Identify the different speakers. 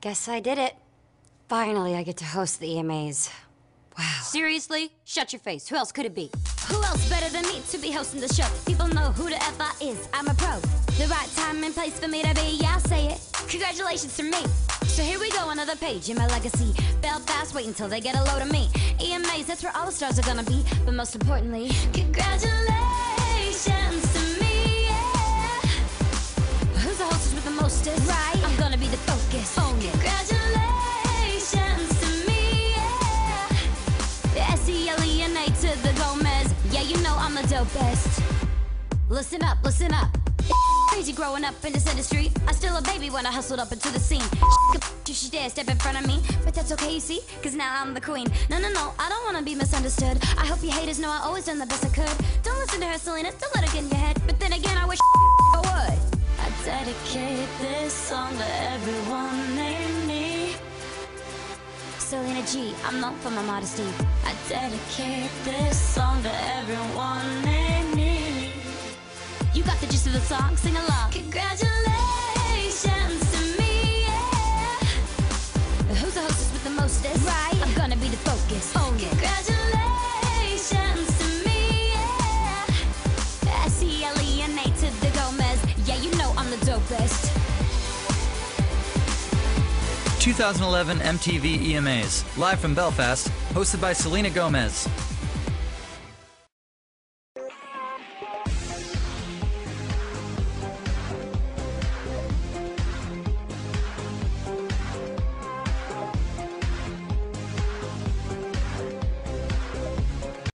Speaker 1: Guess I did it. Finally, I get to host the EMAs. Wow.
Speaker 2: Seriously? Shut your face. Who else could it be? Who else better than me to be hosting the show? People know who the F I is. I'm a pro. The right time and place for me to be. Yeah, I'll say it. Congratulations to me. So here we go, another page in my legacy. Belfast, wait until they get a load of me. EMAs, that's where all the stars are gonna be. But most importantly, congratulations to me, yeah. Who's the hostess with the mostest? Right. I'm gonna be the focus. Own it. Congratulations to me, yeah. S-E-L-E-N-A to the Gomez. Yeah, you know I'm the dopest. Listen up, listen up. Crazy growing up in this industry. I'm still a baby when I hustled up into the scene. You should dare step in front of me, but that's okay, you see, cause now I'm the queen. No, no, no, I don't wanna be misunderstood. I hope you haters know I always done the best I could. Don't listen to her, Selena, don't let her get in your head. But then again, I wish I would. I dedicate this song to everyone named me Selena G, I'm known for my modesty. I dedicate this song to everyone named me. You got the gist of the song, sing along. Congratulations to me, yeah. Who's the hostess with the mostest? Right. I'm gonna be the focus. Own it. Congratulations to me, yeah. S-E-L-E-N-A to the Gomez. Yeah, you know I'm the dopest.
Speaker 3: 2011 MTV EMAs, live from Belfast, hosted by Selena Gomez.